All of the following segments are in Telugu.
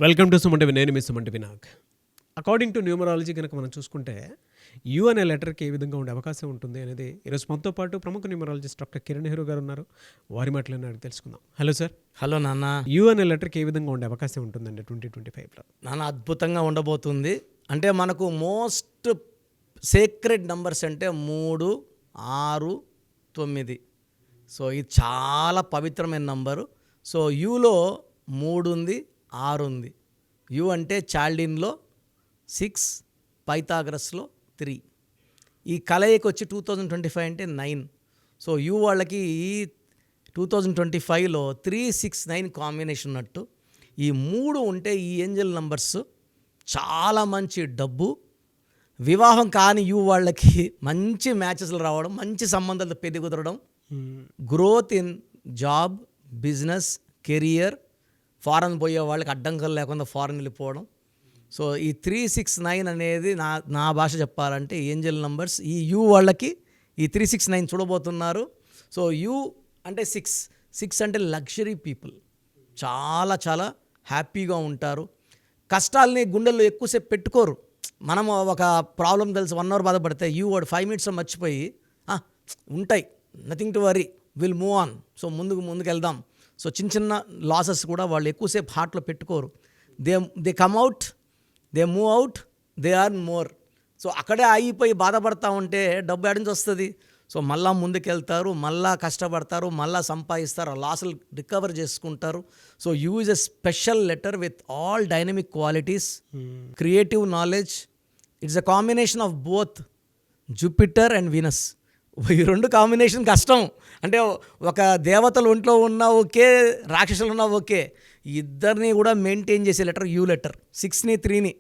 Welcome to Suman TV. నేను మీ Suman TV Nag. According to numerology కనుక మనం చూసుకుంటే యు అనే లెటర్కి ఏ విధంగా ఉండే అవకాశం ఉంటుంది అనేది ఈరోజు మనతో పాటు ప్రముఖ న్యూమరాలజిస్ట్ డాక్టర్ కిరణ్ నెహ్రూ గారు ఉన్నారు. వారి మాటలను అడిగి తెలుసుకుందాం. Hello sir. హలో నాన్న. యు అనే లెటర్కి ఏ విధంగా ఉండే అవకాశం ఉంటుందండి 2025లో? నాన్న అద్భుతంగా ఉండబోతుంది. అంటే మనకు మోస్ట్ సేక్రెడ్ నంబర్స్ అంటే 3, 6, 9. సో ఇది చాలా పవిత్రమైన నంబరు. సో యూలో 3 ఉంది, 6 ఉంది. యు అంటే చాల్డిన్లో 6, పైథాగరస్లో 3. ఈ కలయికి వచ్చి 2025 అంటే 9. సో యు వాళ్ళకి ఈ 2025లో 369 కాంబినేషన్ ఉన్నట్టు. ఈ 3 ఉంటే ఈ ఏంజల్ నంబర్స్ చాలా మంచి డబ్బు, వివాహం కాని యు వాళ్ళకి మంచి మ్యాచెస్లు రావడం, మంచి సంబంధాలు పెళ్లి కుదరడం, growth in job, business, career, foreign పోయే వాళ్ళకి అడ్డంకలు లేకుండా ఫారెన్ వెళ్ళిపోవడం. సో ఈ 369 అనేది నా భాష చెప్పాలంటే ఏంజల్ నంబర్స్. ఈ యు వాళ్ళకి ఈ 369 చూడబోతున్నారు. సో యు అంటే 6 అంటే లగ్జరీ పీపుల్, చాలా చాలా హ్యాపీగా ఉంటారు. కష్టాలని గుండెల్లో ఎక్కువసేపు పెట్టుకోరు. మనం ఒక ప్రాబ్లం తెలిసి 1 అవర్ బాధపడితే యు వాడు 5 మినిట్స్లో మర్చిపోయి ఉంటాయి, nothing to worry, will move on. So ముందుకు వెళ్దాం. సో చిన్న లాసెస్ కూడా వాళ్ళు ఎక్కువసేపు హార్ట్లో పెట్టుకోరు. They come out, they move out, they are more. So అక్కడే ఆగిపోయి బాధపడతా ఉంటే డబ్బు ఎక్కడి నుంచి వస్తుంది? సో మళ్ళా ముందుకెళ్తారు, మళ్ళా కష్టపడతారు, మళ్ళా సంపాదిస్తారు, లాసులు రికవర్ చేసుకుంటారు. So use a special letter with all dynamic qualities, creative knowledge. It's a combination of both Jupiter and Venus. ఈ 2 కాంబినేషన్ కష్టం. అంటే ఒక దేవతలు ఒంట్లో ఉన్నా ఓకే, రాక్షసులు ఉన్నా ఓకే, ఇద్దరిని కూడా మెయింటైన్ చేసే లెటర్ యూ లెటర్. 6ని 3ని.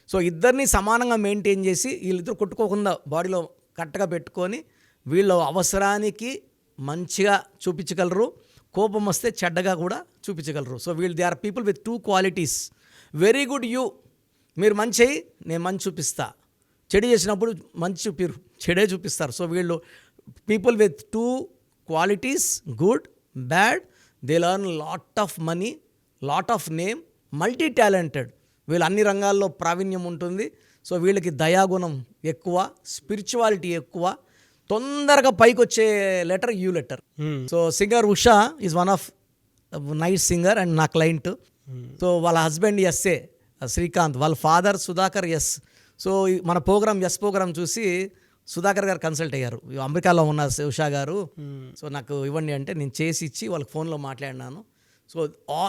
సో ఇద్దరిని సమానంగా మెయింటైన్ చేసి వీళ్ళిద్దరు కొట్టుకోకుండా బాడీలో కరెక్ట్గా పెట్టుకొని వీళ్ళ అవసరానికి మంచిగా చూపించగలరు, కోపం వస్తే చెడ్డగా కూడా చూపించగలరు. So they are people with 2 qualities. Very good U, మీరు మంచి, నేను మంచి చూపిస్తా. చెడు చేసినప్పుడు మంచి చూపిరు, చెడే చూపిస్తారు. సో వీళ్ళు people with 2 qualities, good, bad. They learn lot of money, lot of name, multi talented. వీళ్ళు అన్ని రంగాల్లో ప్రావీణ్యం ఉంటుంది. సో వీళ్ళకి దయాగుణం ఎక్కువ, స్పిరిచువాలిటీ ఎక్కువ, తొందరగా పైకి వచ్చే letter U letter. So singer Usha is one of nice singer and నా క్లయింట్. సో వాళ్ళ హస్బెండ్ ఎస్ఏ శ్రీకాంత్, వాళ్ళ ఫాదర్ సుధాకర్ ఎస్. సో మన ప్రోగ్రామ్ చూసి సుధాకర్ గారు కన్సల్ట్ అయ్యారు. అమెరికాలో ఉన్న ఉషా గారు, సో నాకు ఇవ్వండి అంటే నేను చేసి ఇచ్చి వాళ్ళకి ఫోన్లో మాట్లాడినాను. So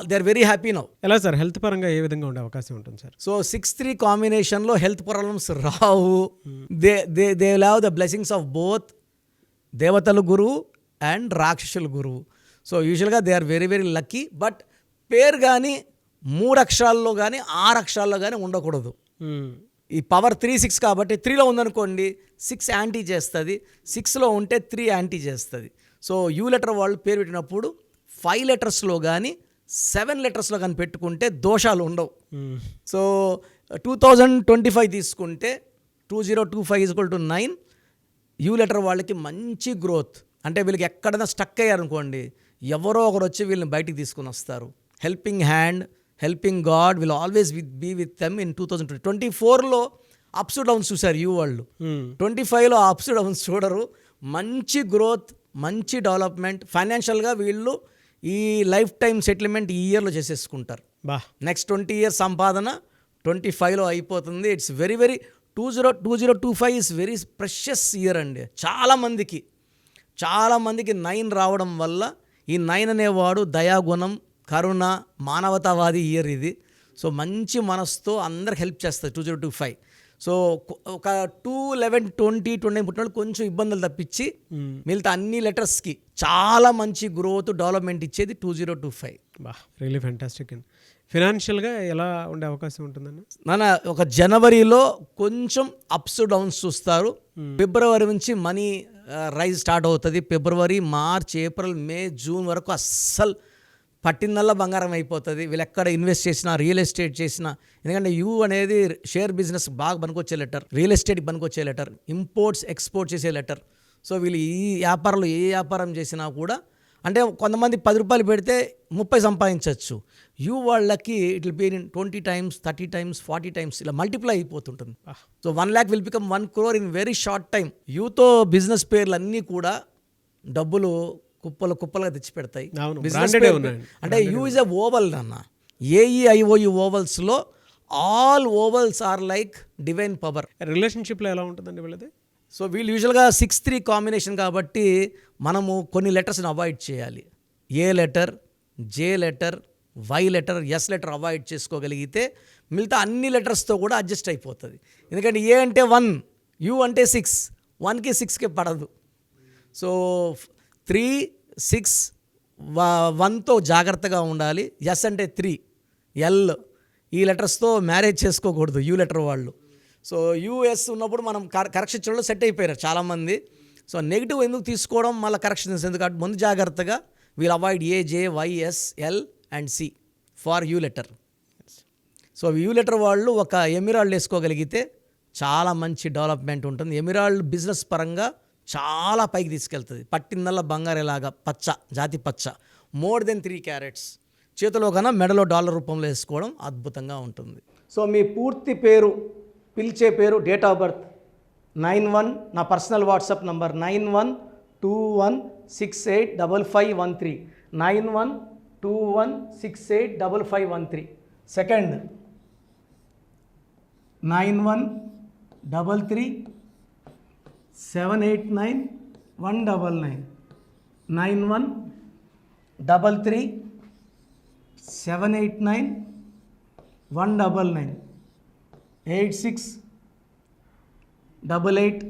they are very happy now. ఎలా సార్, హెల్త్ పరంగా ఏ విధంగా ఉండే అవకాశం ఉంటుంది సార్? సో 6-3 కాంబినేషన్లో హెల్త్ ప్రాబ్లమ్స్ రావు. They have the blessings of both దేవతల గురువు అండ్ రాక్షసుల గురువు. సో యూజువల్గా they are very very lucky. But పేరు కానీ 3 అక్షరాల్లో కానీ 6 అక్షరాల్లో కానీ ఉండకూడదు. ఈ పవర్ 3-6 కాబట్టి 3లో ఉందనుకోండి 6 యాంటీ చేస్తుంది, 6లో ఉంటే 3 యాంటీ చేస్తుంది. సో యూ లెటర్ వాళ్ళు పేరు పెట్టినప్పుడు 5 లెటర్స్లో కానీ 7 లెటర్స్లో కానీ పెట్టుకుంటే దోషాలు ఉండవు. సో 2025 తీసుకుంటే 2025 = 9. యూ లెటర్ వాళ్ళకి మంచి గ్రోత్. అంటే వీళ్ళకి ఎక్కడైనా స్టక్ అయ్యారనుకోండి, ఎవరో ఒకరు వచ్చి వీళ్ళని బయటికి తీసుకుని వస్తారు. Helping hand, helping god will always be with them in 2024లో అప్స్ డౌన్స్ చూశారు యూ వాళ్ళు. 25లో అప్స్ డౌన్స్ చూడరు. మంచి గ్రోత్, మంచి డెవలప్మెంట్. ఫైనాన్షియల్గా వీళ్ళు ఈ లైఫ్ టైం సెటిల్మెంట్ ఈ ఇయర్లో చేసేసుకుంటారు. నెక్స్ట్ 20 ఇయర్స్ సంపాదన 25లో అయిపోతుంది. It's very very 2025 is very precious year అండి. చాలామందికి 9 రావడం వల్ల, ఈ 9 అనేవాడు దయాగుణం, కరుణ, మానవతావాది ఇయర్ ఇది. సో మంచి మనసుతో అందరికి హెల్ప్ చేస్తుంది 2025. సో ఒక 2, 11, 20, 29 పుట్టిన వాళ్ళు కొంచెం ఇబ్బందులు తప్పించి మిగతా అన్ని లెటర్స్కి చాలా మంచి గ్రోత్, డెవలప్మెంట్ ఇచ్చేది 2025. Really fantastic. ఫినాన్షియల్గా ఎలా ఉండే అవకాశం ఉంటుందన్న? నాన్న ఒక జనవరిలో కొంచెం అప్స్ డౌన్స్ చూస్తారు. ఫిబ్రవరి నుంచి మనీ రైజ్ స్టార్ట్ అవుతుంది. ఫిబ్రవరి, మార్చ్, ఏప్రిల్, మే, జూన్ వరకు అస్సలు పట్టిందల్లా బంగారం అయిపోతుంది. వీళ్ళు ఎక్కడ ఇన్వెస్ట్ చేసినా, రియల్ ఎస్టేట్ చేసినా, ఎందుకంటే యూ అనేది షేర్ బిజినెస్ బాగా పనికొచ్చే లెటర్, రియల్ ఎస్టేట్కి పనికొచ్చే లెటర్, ఇంపోర్ట్స్ ఎక్స్పోర్ట్ చేసే లెటర్. సో వీళ్ళు ఈ వ్యాపారంలో ఏ వ్యాపారం చేసినా కూడా అంటే కొంతమంది 10 రూపాయలు పెడితే 30 సంపాదించవచ్చు. యూ వాళ్ళకి it will be in 20 times, 30 times, 40 times ఇలా మల్టిప్లై అయిపోతుంటుంది. So 1 lakh will become 1 crore in very short time. యూతో బిజినెస్ పేర్లు అన్నీ కూడా డబ్బులు కుప్పలుగా తెచ్చి పెడతాయి. అవును, బిజినెస్ branded పేరు ఉన్నాయండి. అంటే యూ ఇస్ ఎ ఓవల్ అన్న. AEIOU ఓవల్స్లో all vowels are like divine power. రిలేషన్షిప్లో ఎలా ఉంటుందండి వీళ్ళది? సో వీళ్ళు యూజువల్గా 6-3 కాంబినేషన్ కాబట్టి మనము కొన్ని లెటర్స్ని అవాయిడ్ చేయాలి. A letter, J letter, Y letter, S letter avoid చేసుకోగలిగితే మిగతా అన్ని లెటర్స్తో కూడా అడ్జస్ట్ అయిపోతుంది. ఎందుకంటే ఏ అంటే 1, యూ అంటే 6, 1కి 6కి పడదు. సో 3, 6, 1తో జాగ్రత్తగా ఉండాలి. ఎస్ అంటే 3, ఎల్ ఈ లెటర్స్తో మ్యారేజ్ చేసుకోకూడదు యూ లెటర్ వాళ్ళు. సో యూఎస్ ఉన్నప్పుడు మనం కరెక్షన్ చేయడంలో సెట్ అయిపోయారు చాలామంది. సో నెగిటివ్ ఎందుకు తీసుకోవడం, మళ్ళీ కరెక్షన్స్ ఎందుకంటే ముందు జాగ్రత్తగా we'll avoid A, J, Y, S, L and C for U letter. So U letter వాళ్ళు ఒక ఎమిరాల్డ్ వేసుకోగలిగితే చాలా మంచి డెవలప్మెంట్ ఉంటుంది. ఎమిరాల్డ్ బిజినెస్ పరంగా చాలా పైకి తీసుకెళ్తుంది. పట్టిందల్లా బంగారేలాగా పచ్చ, జాతి పచ్చ, మోర్ దెన్ 3 carats. చేతిలో కన్నా మెడలో డాలర్ రూపంలో వేసుకోవడం అద్భుతంగా ఉంటుంది. సో మీ పూర్తి పేరు, పిలిచే పేరు, డేట్ ఆఫ్ బర్త్ 91, నా పర్సనల్ వాట్సాప్ నంబర్ 9121685513, 9121685513. సెకండ్ 9133789199, 9133789199, 8688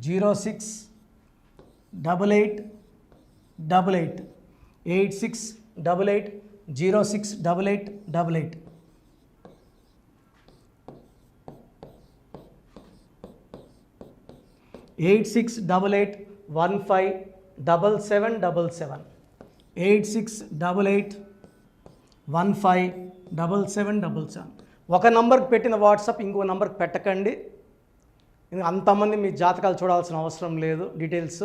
0688 8688 0688. 8688157777, 8688157777. ఒక నంబర్కి పెట్టిన వాట్సాప్ ఇంకో నంబర్కి పెట్టకండి. అంతమంది మీ జాతకాలు చూడాల్సిన అవసరం లేదు. డీటెయిల్స్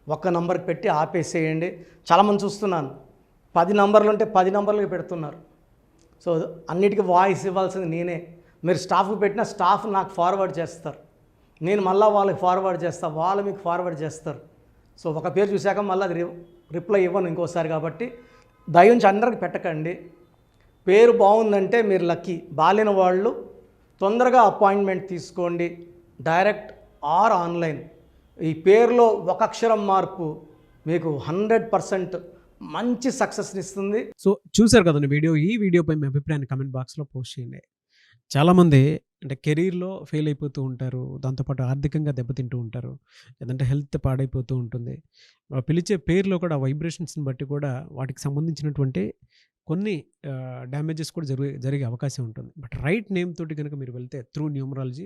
ఒక్క నంబర్కి పెట్టి ఆపేసేయండి. చాలామంది చూస్తున్నాను 10 నంబర్లు ఉంటే 10 నంబర్లకి పెడుతున్నారు. సో అన్నిటికీ వాయిస్ ఇవ్వాల్సింది నేనే. మీరు స్టాఫ్కి పెట్టిన స్టాఫ్ నాకు ఫార్వర్డ్ చేస్తారు, నేను మళ్ళీ వాళ్ళకి ఫార్వర్డ్ చేస్తాను, వాళ్ళు మీకు ఫార్వర్డ్ చేస్తారు. సో ఒక పేరు చూశాక మళ్ళీ అది రిప్లై ఇవ్వను ఇంకోసారి. కాబట్టి దయించి అందరికి పెట్టకండి. పేరు బాగుందంటే మీరు లక్కీ. బాలేని వాళ్ళు తొందరగా అపాయింట్మెంట్ తీసుకోండి, డైరెక్ట్ ఆర్ ఆన్లైన్. ఈ పేరులో ఒక అక్షరం మార్పు మీకు 100% మంచి సక్సెస్ని ఇస్తుంది. సో చూశారు కదండి వీడియో. ఈ వీడియోపై మీ అభిప్రాయాన్ని కమెంట్ బాక్స్లో పోస్ట్ చేయండి. చాలామంది అంటే కెరీర్లో ఫెయిల్ అయిపోతూ ఉంటారు, దాంతోపాటు ఆర్థికంగా దెబ్బతింటూ ఉంటారు, లేదంటే హెల్త్ పాడైపోతూ ఉంటుంది. పిలిచే పేరులో కూడా వైబ్రేషన్స్ని బట్టి కూడా వాటికి సంబంధించినటువంటి కొన్ని డ్యామేజెస్ కూడా జరిగే అవకాశం ఉంటుంది. బట్ రైట్ నేమ్ తోటి కనుక మీరు వెళ్తే త్రూ న్యూమరాలజీ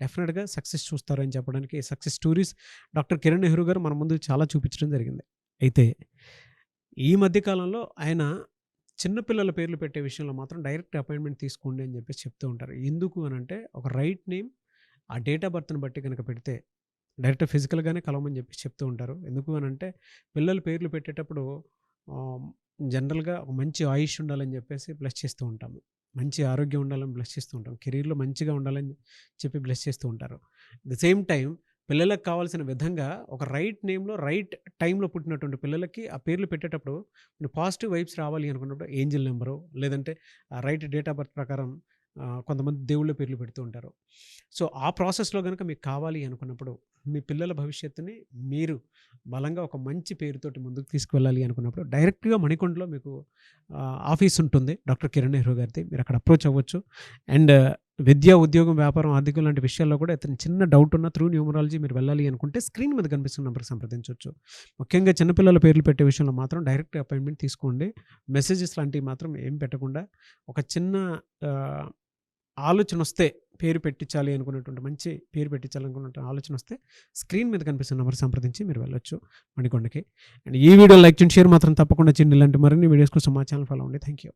డెఫినెట్గా సక్సెస్ చూస్తారని చెప్పడానికి success stories doctor Kiran Nehru గారు మన ముందు చాలా చూపించడం జరిగింది. అయితే ఈ మధ్యకాలంలో ఆయన చిన్నపిల్లల పేర్లు పెట్టే విషయంలో మాత్రం డైరెక్ట్ అపాయింట్మెంట్ తీసుకోండి అని చెప్పేసి చెప్తూ ఉంటారు. ఎందుకు అని అంటే ఒక రైట్ నేమ్ ఆ డేట్ ఆఫ్ బర్త్ని బట్టి కనుక పెడితే డైరెక్ట్ ఫిజికల్గానే కలవమని చెప్పేసి చెప్తూ ఉంటారు. ఎందుకు అని అంటే పిల్లల పేర్లు పెట్టేటప్పుడు జనరల్గా ఒక మంచి ఆయుష్ ఉండాలని చెప్పేసి బ్లెస్ చేస్తూ ఉంటాము, మంచి ఆరోగ్యం ఉండాలని బ్లెస్ చేస్తూ ఉంటాం, కెరీర్లో మంచిగా ఉండాలని చెప్పి బ్లెస్ చేస్తూ ఉంటారు. అట్ ద సేమ్ టైం పిల్లలకు కావాల్సిన విధంగా ఒక రైట్ నేమ్లో రైట్ టైంలో పుట్టినటువంటి పిల్లలకి ఆ పేర్లు పెట్టేటప్పుడు పాజిటివ్ వైబ్స్ రావాలి అనుకున్నప్పుడు ఏంజిల్ నెంబరు లేదంటే రైట్ డేట్ ఆఫ్ బర్త్ ప్రకారం కొంతమంది దేవుళ్ళ పేర్లు పెడుతూ ఉంటారు. సో ఆ ప్రాసెస్లో కనుక మీకు కావాలి అనుకున్నప్పుడు మీ పిల్లల భవిష్యత్తుని మీరు బలంగా ఒక మంచి పేరుతోటి ముందుకు తీసుకువెళ్ళాలి అనుకున్నప్పుడు డైరెక్ట్గా మణికొండలో మీకు ఆఫీస్ ఉంటుంది డాక్టర్ కిరణ్ నెహ్రూ గారిది. మీరు అక్కడ అప్రోచ్ అవ్వచ్చు. అండ్ విద్య, ఉద్యోగం, వ్యాపారం, ఆర్థికం లాంటి విషయాల్లో కూడా అతను చిన్న డౌట్ ఉన్న త్రూ న్యూమరాలజీ మీరు వెళ్ళాలి అనుకుంటే స్క్రీన్ మీద కనిపిస్తున్న నెంబర్కి సంప్రదించవచ్చు. ముఖ్యంగా చిన్నపిల్లల పేర్లు పెట్టే విషయంలో మాత్రం డైరెక్ట్ అపాయింట్మెంట్ తీసుకోండి. మెసేజెస్ లాంటివి మాత్రం ఏం పెట్టకుండా ఒక చిన్న ఆలోచన వస్తే పేరు పెట్టించాలి అనుకున్నటువంటి మంచి పేరు పెట్టించాలనుకున్న ఆలోచన వస్తే స్క్రీన్ మీద కనిపిస్తున్న నెంబర్ సంప్రదించి మీరు వెళ్ళొచ్చు మణికొండకి. అండ్ ఈ వీడియో లైక్ చేయండి, షేర్ మాత్రం తప్పకుండా చేయండి. ఇలాంటి మరిన్ని వీడియోస్ కోసం మా ఛానల్ ఫాలో అవ్వండి. Thank you.